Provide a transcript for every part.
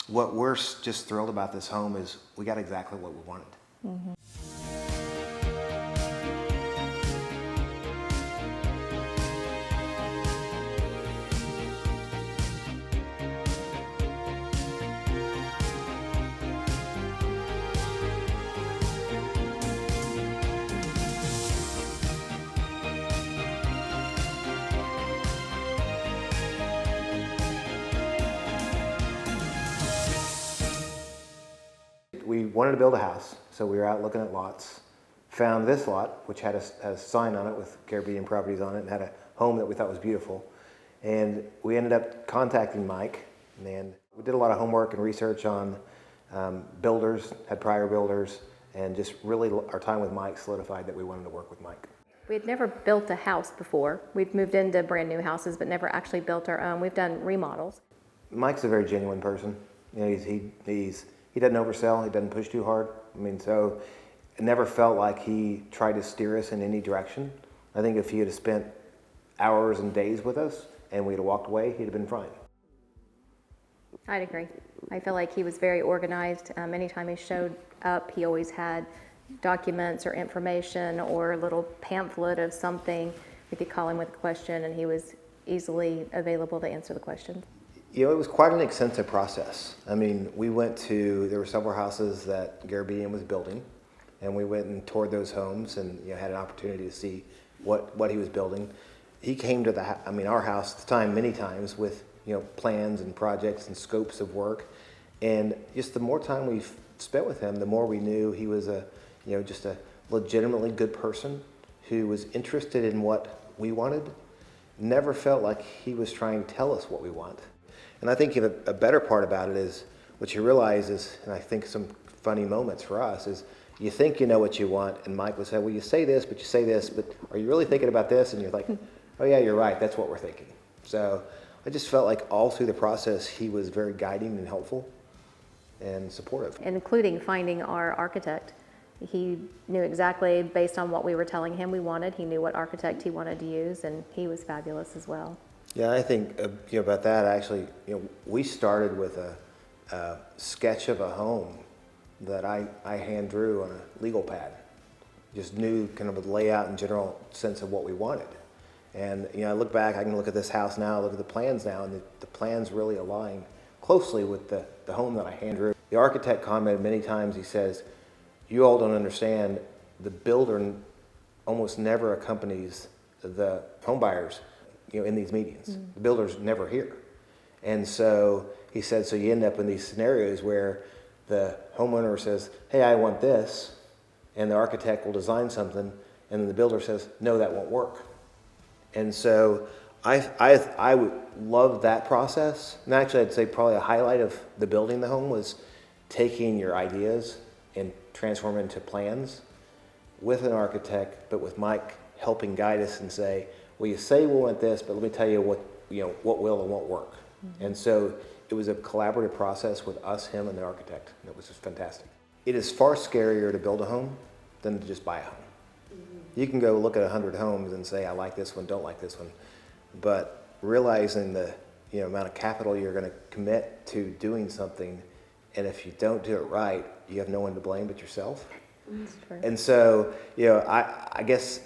What we're just thrilled about this home is we got exactly what we wanted. Mm-hmm. We wanted to build a house, so we were out looking at lots. Found this lot, which had a sign on it with Garabedian Properties on it, and had a home that we thought was beautiful. And we ended up contacting Mike, and we did a lot of homework and research on builders, had prior builders, and just really our time with Mike solidified that we wanted to work with Mike. We had never built a house before. We'd moved into brand new houses, but never actually built our own. We've done remodels. Mike's a very genuine person. You know, he doesn't oversell. He doesn't push too hard. I mean, so it never felt like he tried to steer us in any direction. I think if he had spent hours and days with us and we'd have walked away, he'd have been fine. I'd agree. I feel like he was very organized. Anytime he showed up, he always had documents or information or a little pamphlet of something. We could call him with a question, and he was easily available to answer the question. You know, it was quite an extensive process. I mean, there were several houses that Garabedian was building, and we went and toured those homes and had an opportunity to see what he was building. He came to our house at the time many times with plans and projects and scopes of work, and just the more time we spent with him, the more we knew he was just a legitimately good person who was interested in what we wanted. Never felt like he was trying to tell us what we want. And I think a better part about it is what you realize is, and I think some funny moments for us is, you think you know what you want, and Mike would say, well, you say this, but are you really thinking about this? And you're like, oh yeah, you're right, that's what we're thinking. So I just felt like all through the process, he was very guiding and helpful and supportive. Including finding our architect. He knew exactly, based on what we were telling him we wanted, he knew what architect he wanted to use, and he was fabulous as well. Yeah, I think about that. Actually, we started with a sketch of a home that I hand drew on a legal pad. Just knew kind of the layout and general sense of what we wanted. And I look back, I can look at this house now, look at the plans now, and the plans really align closely with the home that I hand drew. The architect commented many times. He says, "You all don't understand. The builder almost never accompanies the home buyers." In these meetings. Mm-hmm. The builder's never here. And so he said, so you end up in these scenarios where the homeowner says, hey, I want this, and the architect will design something, and then the builder says, no, that won't work. And so I would love that process. And actually, I'd say probably a highlight of the building the home was taking your ideas and transforming into plans with an architect, but with Mike helping guide us and say, well, you say we want this, but let me tell you what will and won't work. Mm-hmm. And so it was a collaborative process with us, him, and the architect. And it was just fantastic. It is far scarier to build a home than to just buy a home. Mm-hmm. You can go look at 100 homes and say, I like this one, don't like this one. But realizing the amount of capital you're going to commit to doing something, and if you don't do it right, you have no one to blame but yourself. That's true. And so, I guess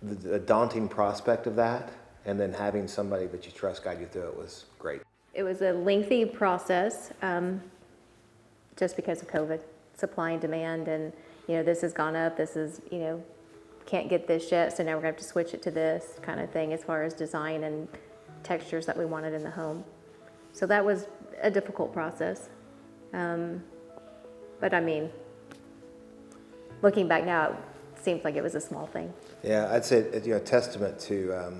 the daunting prospect of that, and then having somebody that you trust guide you through it was great. It was a lengthy process, just because of COVID, supply and demand, and this has gone up. This is can't get this yet, so now we're going to have to switch it to this kind of thing as far as design and textures that we wanted in the home. So that was a difficult process, but I mean, looking back now, it seems like it was a small thing. Yeah, I'd say a testament to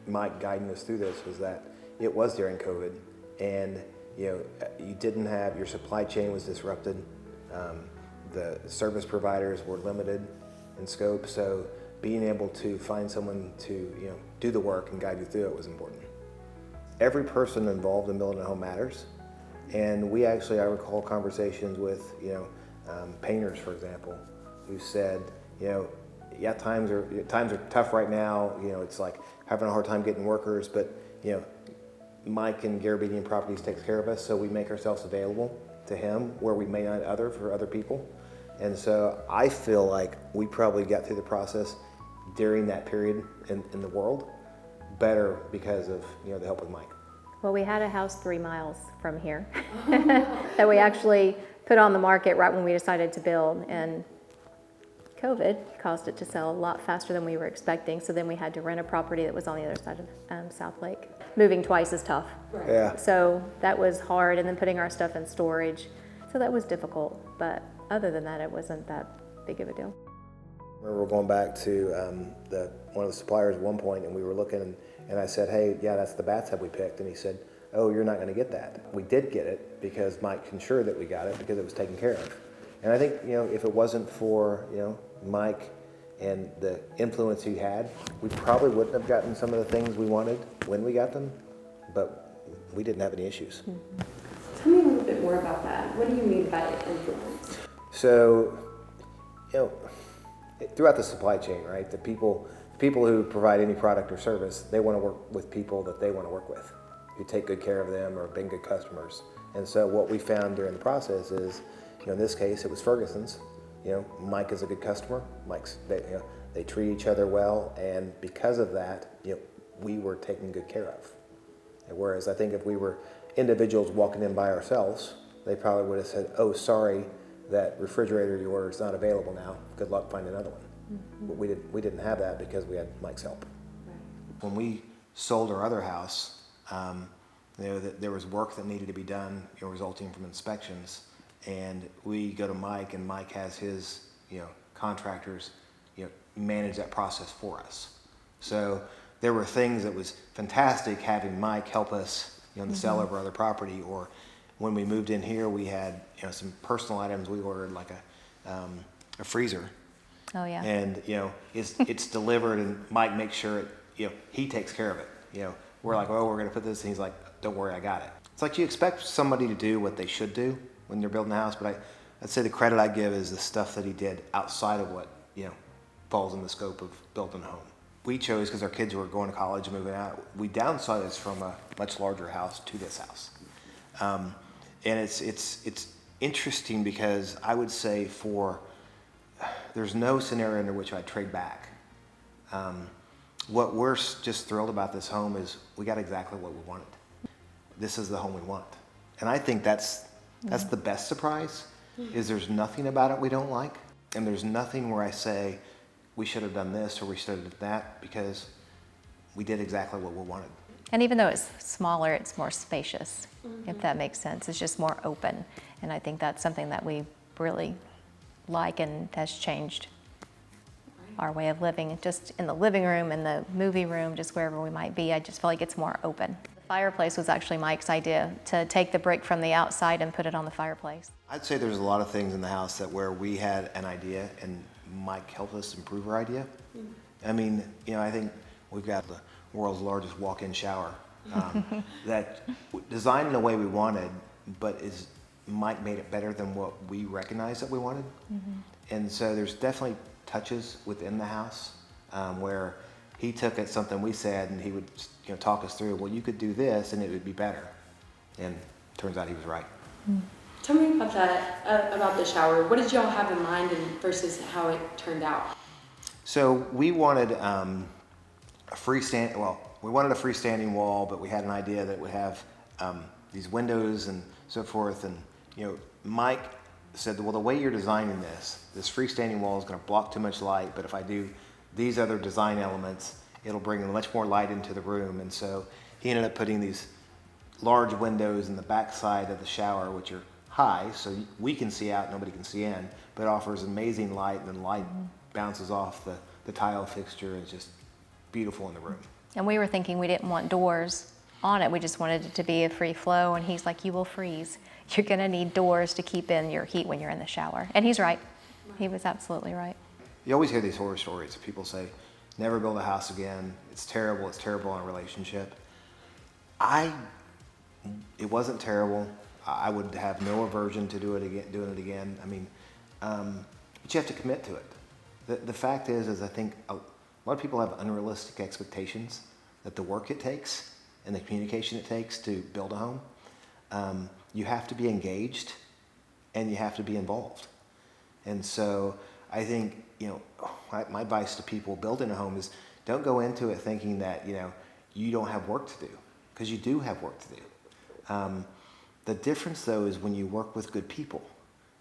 Mike guiding us through this was that it was during COVID, and you didn't have, your supply chain was disrupted, the service providers were limited in scope, so being able to find someone to do the work and guide you through it was important. Every person involved in building a home matters, and I recall conversations with painters, for example, who said, yeah, times are tough right now. It's like having a hard time getting workers, but Mike and Garabedian Properties takes care of us, so we make ourselves available to him where we may not for other people. And so I feel like we probably got through the process during that period in the world better because of the help with Mike. Well, we had a house 3 miles from here that we actually put on the market right when we decided to build, and COVID caused it to sell a lot faster than we were expecting. So then we had to rent a property that was on the other side of South Lake. Moving twice is tough. Right. Yeah. So that was hard, and then putting our stuff in storage. So that was difficult, but other than that, it wasn't that big of a deal. I remember going back to one of the suppliers at one point, and we were looking, and I said, hey, yeah, that's the bathtub we picked. And he said, oh, you're not going to get that. We did get it because Mike ensured that we got it because it was taken care of. And I think, if it wasn't for, Mike and the influence he had, we probably wouldn't have gotten some of the things we wanted when we got them, but we didn't have any issues. Tell me a little bit more about that. What do you mean by influence? So, throughout the supply chain, right, the people who provide any product or service, they want to work with people that they want to work with, who take good care of them or have been good customers. And so what we found during the process is, in this case, it was Ferguson's. Mike is a good customer. They treat each other well, and because of that, we were taken good care of. And whereas I think if we were individuals walking in by ourselves, they probably would have said, "Oh, sorry, that refrigerator you ordered is not available now. Good luck finding another one." Mm-hmm. But we didn't have that because we had Mike's help. Right. When we sold our other house, there was work that needed to be done, resulting from inspections. And we go to Mike, and Mike has his, contractors, manage that process for us. So there were things that was fantastic having Mike help us, in the sale of our other property. Or when we moved in here, we had, some personal items. We ordered like a freezer. Oh, yeah. And, it's delivered, and Mike makes sure he takes care of it. We're like, oh, we're going to put this, and he's like, don't worry, I got it. It's like you expect somebody to do what they should do when they're building a house, but I'd say the credit I give is the stuff that he did outside of what, falls in the scope of building a home. We chose, because our kids were going to college and moving out, we downsized from a much larger house to this house. And it's interesting because I would say there's no scenario under which I'd trade back. What we're just thrilled about this home is we got exactly what we wanted. This is the home we want. And I think that's the best surprise, is there's nothing about it we don't like. And there's nothing where I say, we should have done this or we should have done that, because we did exactly what we wanted. And even though it's smaller, it's more spacious, if that makes sense. It's just more open. And I think that's something that we really like and has changed our way of living. Just in the living room, in the movie room, just wherever we might be, I just feel like it's more open. The fireplace was actually Mike's idea, to take the brick from the outside and put it on the fireplace. I'd say there's a lot of things in the house that where we had an idea and Mike helped us improve our idea. I mean, I think we've got the world's largest walk-in shower that designed in the way we wanted, but Mike made it better than what we recognized that we wanted. And so there's definitely touches within the house where he took it something we said, and he would talk us through, well, you could do this and it would be better. And turns out he was right. Tell me about that, about the shower. What did y'all have in mind versus how it turned out? So we wanted we wanted a freestanding wall, but we had an idea that would have these windows and so forth. And Mike said, well, the way you're designing this freestanding wall is going to block too much light, but if I do these other design elements, it'll bring much more light into the room. And so he ended up putting these large windows in the back side of the shower, which are high, so we can see out, nobody can see in, but offers amazing light, and then light bounces off the tile fixture. It's just beautiful in the room. And we were thinking we didn't want doors on it. We just wanted it to be a free flow. And he's like, you will freeze. You're going to need doors to keep in your heat when you're in the shower. And he's right. He was absolutely right. You always hear these horror stories. People say, never build a house again. It's terrible in a relationship. It wasn't terrible. I would have no aversion to doing it again. I mean, but you have to commit to it. The fact is I think a lot of people have unrealistic expectations that the work it takes and the communication it takes to build a home, you have to be engaged and you have to be involved. And so I think, my advice to people building a home is don't go into it thinking that, you don't have work to do, because you do have work to do. The difference though is when you work with good people,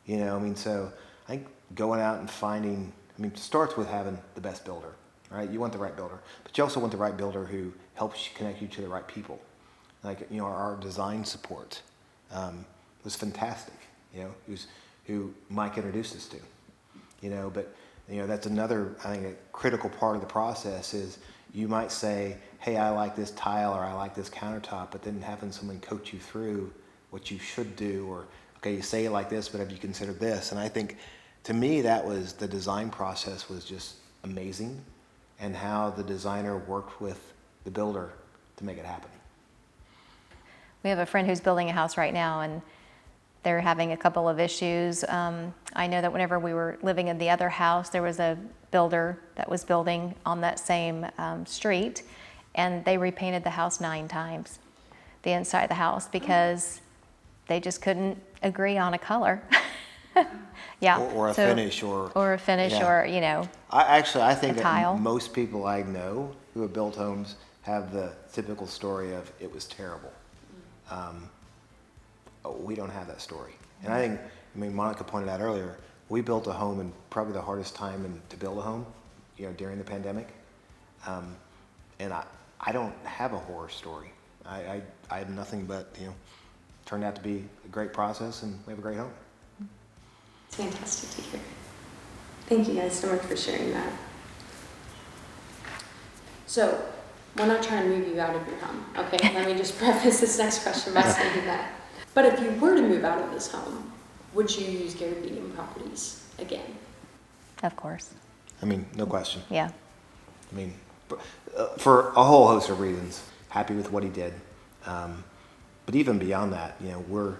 so I think going out and finding, it starts with having the best builder, right? You want the right builder, but you also want the right builder who helps connect you to the right people. Like, our design support was fantastic, who Mike introduced us to, but that's another, I think, a critical part of the process is you might say, hey, I like this tile or I like this countertop, but then having someone coach you through what you should do, or, okay, you say it like this, but have you considered this? And I think, to me, that was, the design process was just amazing, and how the designer worked with the builder to make it happen. We have a friend who's building a house right now, and they're having a couple of issues. I know that whenever we were living in the other house, there was a builder that was building on that same street, and they repainted the house 9 times, the inside of the house, because they just couldn't agree on a color. Yeah. Or a finish, or a finish, yeah. or I think a tile. that most people I know who have built homes have the typical story of it was terrible. We don't have that story. And I think, Monica pointed out earlier, we built a home in probably the hardest time to build a home, during the pandemic. And I don't have a horror story. I had nothing but, turned out to be a great process, and we have a great home. It's fantastic to hear. Thank you guys so much for sharing that. So, we're not trying to move you out of your home, okay? Let me just preface this next question by saying that. But if you were to move out of this home, would you use Garabedian Properties again? Of course. No question. Yeah. For a whole host of reasons, happy with what he did. But even beyond that, we're,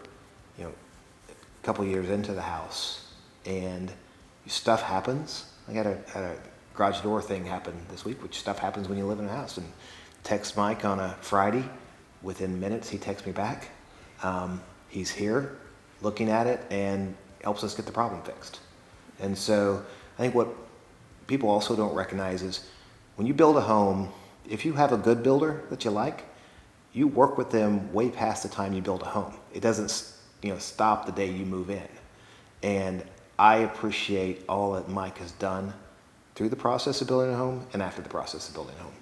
a couple years into the house, and stuff happens. I had a garage door thing happen this week, which stuff happens when you live in a house. And text Mike on a Friday, within minutes he texts me back. He's here, looking at it, and helps us get the problem fixed. And so I think what people also don't recognize is when you build a home, if you have a good builder that you like, you work with them way past the time you build a home. It doesn't, stop the day you move in. And I appreciate all that Mike has done through the process of building a home and after the process of building a home.